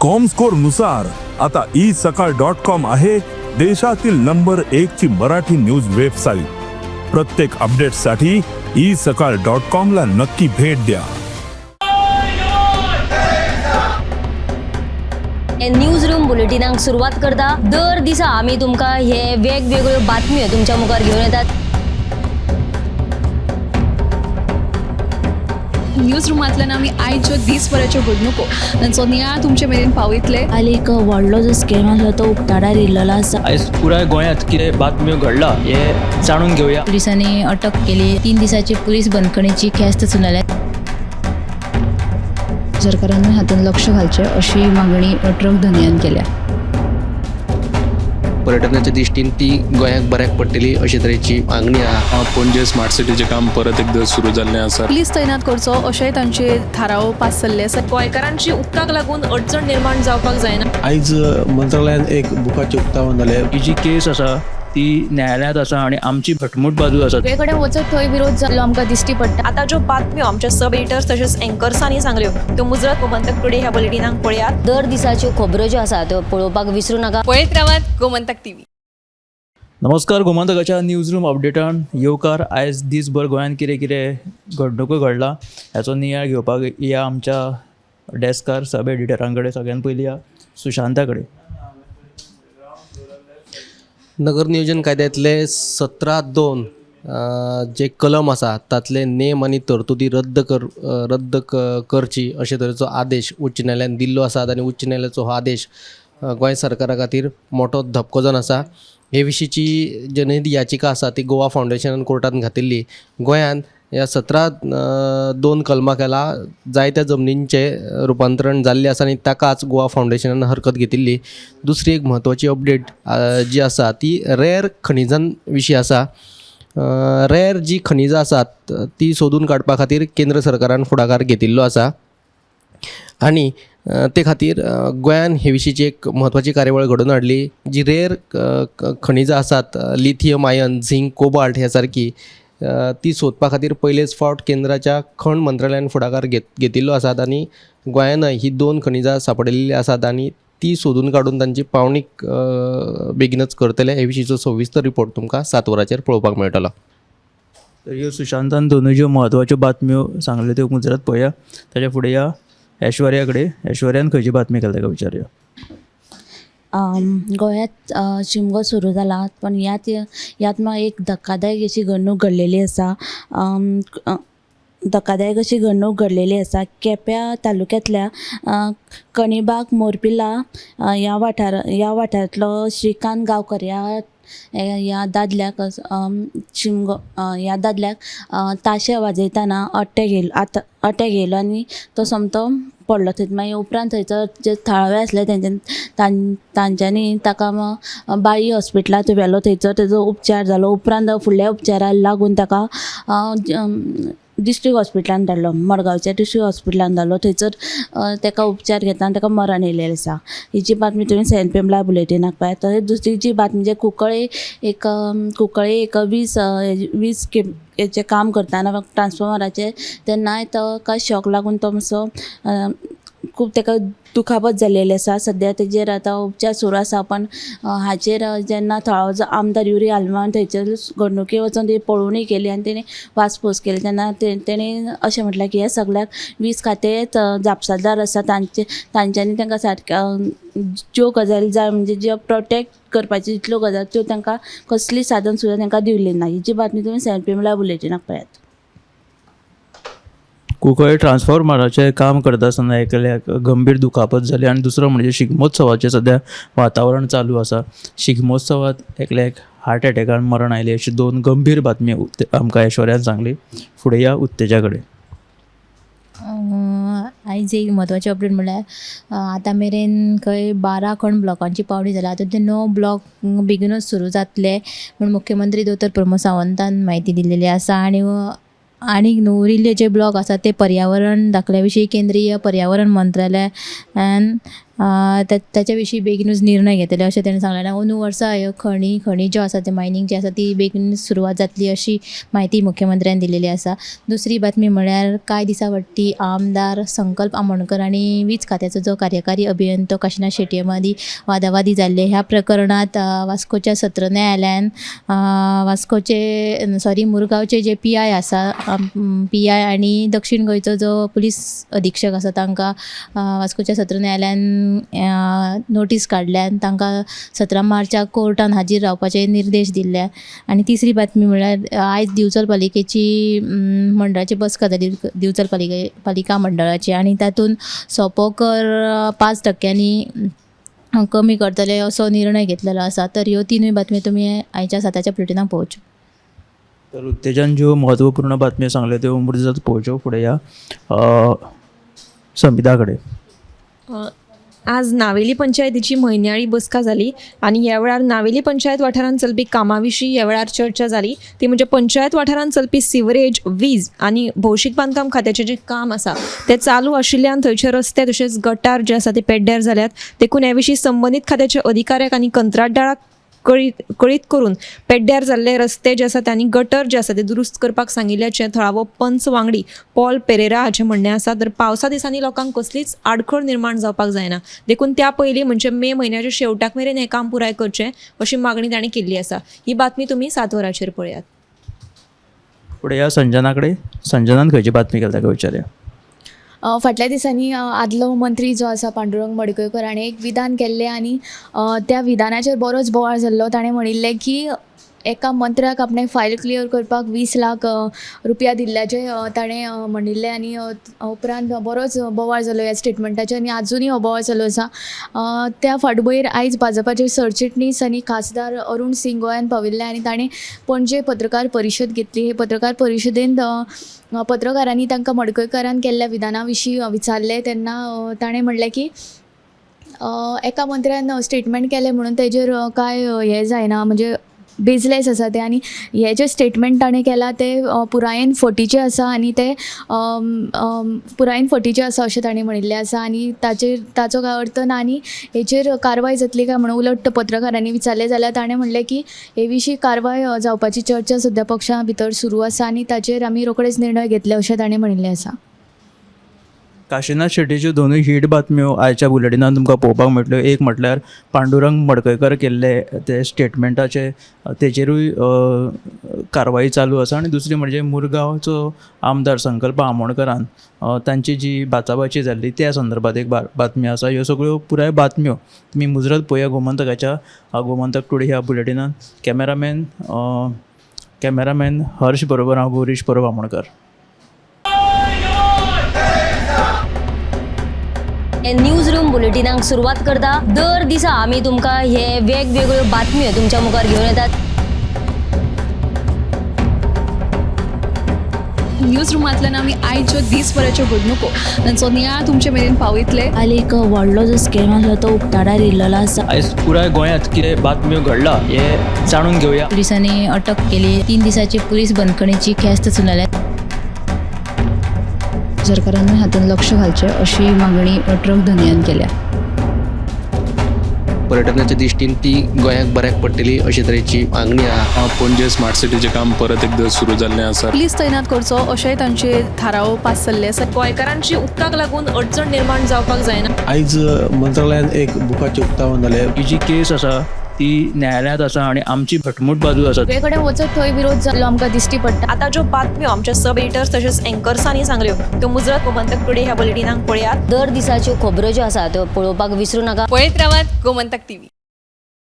Comscore नुसार आता isakal.com आहे देशातील नंबर 1 ची मराठी न्यूज वेबसाईट। प्रत्येक अपडेटसाठी isakal.com ला नक्की भेट द्या। न्यूज रूम बुलेटिनाक सुरुवात करता। दर दिसा आम्ही तुमका हे वेगवेगळ्यो बातम्यो तुमच्या मुखार घेऊन येतात। न्यूज रूमांतल्यान आमी आयच्यो दिसभराच्यो घडणुको तांचो नियाळ तुमचे मेरेन पावयतले। आली एक व्हडलो जो स्कॅम आसलो तो उक्ताडार येयल्लो आसा। आयज पुराय गोंयांत कितें बातम्यो घडला हे जाणून घेवया। पुलिसांनी अटक केली। 3 दिसाची पुलीस बंदखणीची ख्यास्त चलयल्या। सरकारान हातूंत लक्ष घालचें अशी मागणी ट्रक धन्यान केल्या। पर्यटनाच्या दृश्टीन ती गोंयाक बऱ्याक पडटली अशे तरेची मागणी आहा। पणजे स्मार्ट सिटीचें काम परत एकदा सुरू जाल्लें आसा। पुलीस तैनात करचो अशेंय तांचे थाराव पास जाल्ले आसा। गोंयकारांची उदकाक लागून अडचण निर्माण जावपाक जायना। आयज मंत्रालयान एक बुकाचें उक्तावण जालें। ही जी केस आसा ती न्यायालयांत आसा आणि आमची घटमूट बाजू आसा। सगळे कडेन वचत थंय विरोध जाल्लो आमकां दिश्टी पडटा। आता ज्यो बातम्यो आमच्या सब एडिटर्स तशेंच एंकर्सांनी सांगल्यो त्यो मुजरत गोमंतक टुडे ह्या बुलेटिनाक पळयात। दर दिसाच्यो खबरो ज्यो आसा त्यो पळोवपाक विसरू नका। पळयत रावात गोमंतक टीव्ही। नमस्कार, गोमंतकाच्या न्यूज रूम अपडेटान येवकार। आयज दीसभर गोंयांत कितें कितें घडणुको घडला ह्याचो नियाळ घेवपाक या आमच्या डेस्कार सब एडिटरां कडेन। सगळ्यान पयलीं या सुशांता कडेन। नगर नियोजन कायद्यातले 17(2) जे कलम आसा तातले नेम आनी तरतुदी रद्द करची अशे तरेचो आदेश उच्च न्यायालयान दिल्लो आसा आनी उच्च न्यायालयाचो हो आदेश गोंय सरकारा खातीर मोठो धपको जावन आसा। हे विशींची जनहित याचिका आसा ती गोवा फावंडेशनान कोर्टान घातिल्ली। गोंयान ह्या 17(2) कलमाखेला जायत्या जमनींचे रुपांतरण जाल्लें आसा आनी ताकाच गोवा फावंडेशनान हरकत घेतिल्ली। दुसरी एक म्हत्वाची अपडेट जी आसा ती रेर खनिजां विशीं आसा। रेर जी खनिजां आसात ती सोदून काडपा खातीर केंद्र सरकारान फुडाकार घेतिल्लो आसा आनी ते खातीर गोंयान हे विशींची एक म्हत्वाची कार्यावळ घडोवन हाडली। जी रेर खनिजां आसात लिथियम आयन, झिंक, कोबाल्ट ह्या सारकी ती सोदपा खातीर पयलेच फावट केंद्राच्या खण मंत्रालयान फुडाकार घेतिल्लो आसात आनी गोंयानय ही 2 खनिजां सांपडिल्ली आसात आनी ती सोदून काडून तांची पावणीक बेगीनच करतले। हे विशींचो सविस्तर रिपोर्ट तुमकां 7 वरांचेर पळोवपाक मेळटलो। तर ह्यो सुशांतान दोनूय ज्यो म्हत्वाच्यो बातम्यो सांगल्यो त्यो मुजरत पळया। ताच्या फुडें या ऐश्वर्या कडेन। ऐश्वर्यान खंयची बातमी केल्या ताका विचारया। गोंयांत शिमगो सुरू जाला पण यात एक धक्कादायक अशी घडणूक घडलेली आसा। धक्कादायक अशी घडणूक घडलेली आसा। केप्यां तालुक्यांतल्या कणिबाग मोरपिला ह्या वाठारांतलो श्रीकांत गांवकर ह्या दादल्याक शिमगो ह्या दादल्याक ताशे वाजयतना अटॅक येयलो आनी तो सोमतो पडलो थंय। मागीर उपरांत थंयसर जे थळावे आसले तांच्यांनी ताका बाळी हॉस्पिटलांत व्हेलो। थंयसर तेजो उपचार जालो। उपरांत फुडल्या उपचाराक लागून ताका डिस्ट्रिक्ट हॉस्पिटलान धाडलो। मडगांवच्या डिस्ट्रिक्ट हॉस्पिटलान धाडलो। थंयसर ताका उपचार घेतना ताका मरण येयलेलें आसा। ही जी बातमी तुवें सेंट पेमला बुलेटिनाक पळयत। दुसरी जी बातमी जे कुंकळे एक 20 हेचें काम करतना ट्रान्सफॉर्मराचें तेन्ना ताका शॉक लागून तो मातसो खूब ताका दुखापत जाल्लेली आसा। सद्या तेजेर आतां उपचार सुरू आसा। पण हाचेर जेन्ना थळावो आमदार युरी आल्वान थंयसर घडणुके वचून ती पळोवणी केली आनी तेणी वासपूस केली तेन्ना तेणी अशें म्हटलें की हे सगळ्याक 20 खाते जापसालदार आसा तांच्यांनी तांकां सारक्या ज्यो गजाली जाय म्हणजे ज्यो प्रोटेक्ट करपाची जितल्यो गजाली त्यो तांकां कसली साधन सुद्दां तांकां दिवली ना। ही जी बातमी तुवें सेंट पेमला बुलेटिनाक पळयात। कुंकळे ट्रान्सफॉर्मराचें काम करता आसतना एकल्याक गंभीर दुखापत जाली आनी दुसरो म्हणजे शिगमोत्सवाचें सद्या वातावरण चालू आसा। शिगमोत्सवात एकल्याक हार्ट एटॅकान मरण आयलें अशी 2 गंभीर बातमी आमकां ऐश्वर्यान सांगली। फुडें या उत्तेजा कडेन। आयज एक म्हत्वाचें अपडेट म्हणल्यार आतां मेरेन खंय 12 खण ब्लॉकांची पावणी जाला। आतां ते 9 ब्लॉक बेगीनच सुरू जातले म्हूण मुख्यमंत्री दोतोर प्रमोद सावंतान म्हायती दिल्ली आसा। आनी उरिल्ले जे ब्लॉक आसा ते पर्यावरण दाखल्या विशीं केंद्रीय पर्यावरण मंत्रालयान त्याच्या विशीं बेगीनूच निर्णय घेतले अशें ताणें सांगलें. आनी अंदू वर्सा ह्यो खणी ज्यो आसा ते मायनींग जे आसा ती बेगीन सुरवात जातली अशी म्हायती मुख्यमंत्र्यान दिलेली आसा. दुसरी बातमी म्हळ्यार कांय दिसा फाटीं आमदार संकल्प आमोणकर आनी वीज खात्याचो जो कार्यकारी अभियंतो काशिनाथ शेटये मदीं वादावादी जाल्ले. ह्या प्रकरणांत वास्कोच्या सत्र न्यायालयान मुरगांवचे जे PI आसा PI आनी दक्षिण गोंयचो जो पुलीस अधीक्षक आसा तांकां वास्कोच्या सत्र न्यायालयान नोटीस काडल्यान तांकां 17 मार्चाक कोर्टान हाजीर रावपाचे निर्देश दिल्ले. आनी तिसरी बातमी म्हळ्यार आयज दिवचल पालिकेची मंडळाची बसका जाली दिवचल पालिका मंडळाची आनी तातूंत सोपो कर 5% कमी करतले असो निर्णय घेतलेलो आसा. तर ह्यो तिनूय बातम्यो तुमी आयच्या 7च्या बुलेटिनाक पळोवच्यो. तर उत्तेजन ज्यो म्हत्वपूर्ण बातम्यो सांगल्यो त्यो मुर्जात पळोवच्यो फुडें या संविधा कडेन. आज नावेली पंचायतीची म्हयन्याळी बसका जाली आनी ह्या वेळार नावेली पंचायत वाठारांत चलपी कामां विशीं ह्या वेळार चर्चा जाली. ती म्हणजे पंचायत वाठारांत चलपी सिवरेज, वीज आनी भौशीक बांदकाम खात्याचें जें काम आसा तें चालू आशिल्ल्यान थंयचे रस्ते तशेंच गटार जे आसा ते पेड्ड्यार जाल्यात. देखून ह्या विशीं संबंदीत खात्याच्या अधिकाऱ्याक आनी कंत्राटदाराक कळीत करून पेड्ड्यार जाल्ले रस्ते जे आसा आनी गटर जे आसा ते दुरुस्त करपाक सांगिल्ल्याचें थळावो पंच वांगडी पॉल पेरेरा हाचें म्हणणें आसा. तर पावसा दिसांनी लोकांक कसलीच आडखळ निर्माण जावपाक जायना. देखून त्या पयलीं म्हणजे मे म्हयन्याच्या शेवटाक मेरेन हें काम पुराय करचें अशी मागणी ताणें केल्ली आसा. ही बातमी तुमी 7 वरांचेर पळयात. फुडें या संजना कडेन. संजनान खंयची बातमी केली ताका विचारया. फाटल्या दिसांनी आदलो मंत्री जो आसा पांडुरंग मडकयकर हाणें एक विधान केल्लें आनी त्या विधानाचेर बरोच बोवाळ जाल्लो. ताणें म्हणिल्लें की एका मंत्र्याक आपणे फायल क्लियर करपाक 20 लाख रुपया दिल्ल्याचें ताणें म्हणिल्लें आनी उपरांत बरोच बोवाळ जालो ह्या स्टेटमेंटाचेर आनी आजुनूय हो बोवाळ चालू आसा. त्या फाटभुंयेर आयज भाजपाचे सरचिटणीस आनी खासदार अरुण सिंग गोंयांत पाविल्ले आनी ताणें पणजे पत्रकार परिशद घेतली. हे पत्रकार परिशदेंत पत्रकारांनी तांकां मडकयकरान केल्ल्या विधाना विशीं विचारलें तेन्ना ताणें म्हणलें की एका मंत्र्यान स्टेटमेंट केलें म्हणून तेजेर कांय हें जायना, म्हणजे बेजलेस आसा ते. आनी हे जे स्टेटमेंट ताणें केला ते पुरायेन फटीचें आसा आनी ते पुरायेन फटीचें आसा अशें ताणें म्हणिल्लें आसा. आनी ताचो कांय अर्थ ना आनी हेचेर कारवाय जातली काय म्हणून उलट पत्रकारांनी विचारलें जाल्यार ताणें म्हणलें की हे विशीं कारवाय जावपाची चर्चा सद्या पक्षां भितर सुरू आसा आनी ताचेर आमी रोखडेच निर्णय घेतले अशें ताणें म्हणिल्लें आसा. काशिनाथ शेट्टीच्यो दोनूय हीट बातम्यो आयच्या बुलेटिनान तुमकां पळोवपाक मेळटल्यो. एक म्हटल्यार पांडुरंग मडकयकर केल्ले ते स्टेटमेंटाचे तेजेरूय कारवाई चालू आसा आनी दुसरी म्हणजे मुरगांवचो आमदार संकल्प आमोणकरान तांची जी बाचाबाची जाल्ली त्या संदर्भात एक बातमी आसा. ह्यो सगळ्यो पुराय बातम्यो तुमी मुजरत पळया गोमंतकाच्या गोमंतक टुडे ह्या बुलेटिनान. कॅमेरामॅन हर्ष बरोबर हांव गौरीश परब आमोणकर. न्यूज रूम बुलेटिनाक सुरवात करता. दर दिसा आमी तुमकां हे वेगवेगळ्यो बातम्यो तुमच्या मुखार घेवन येतात. न्यूज रुमांतल्यान आमी आयच्यो दिसभराच्यो घडणुको तांचो नियाळ तुमचे मेरेन पावयतले. हालीं एक व्हडलो जो स्कॅम आसलो तो उक्ताडार येयल्लो आसा. आयज पुराय गोंयांत कितें बातम्यो घडला हे जाणून घेवया. पुलिसांनी अटक केली. 3 दिसाची पुलीस बंदखणीची ख्यास्त सुनायल्या. सरकारान हातूंत लक्ष घालचें अशी मागणी ट्रक धंद्यान केल्या. पर्यटनाच्या दिश्टीन ती गोंयाक बऱ्याक पडटली अशे तरेची मागणी आहा. पणजे स्मार्ट सिटीचें काम परत एकदा सुरू जाल्लें आसा. पुलीस तैनात करचो अशेंय तांचे थाराव पास जाल्ले आसा. गोंयकारांची उदकाक लागून अडचण निर्माण जावपाक जायना. आयज मंत्रालयान एक बुकाचें उक्तावण जालें. ही जी केस आसा ती न्यायालयांत आसा आनी आमची घटमूट बाजू आसा. सगळे कडेन वचत थंय विरोध जाल्लो आमकां दिश्टी पडटा. आता ज्यो बातम्यो आमच्या सब एडिटर्स तशेंच एंकर्सांनी सांगल्यो त्यो मुजरत गोमंतक टुडे ह्या बुलेटिनाक पळयात. दर दिसाच्यो खबरो ज्यो आसा त्यो पळोवपाक विसरूं नाका. पळयत रावात गोमंतक TV.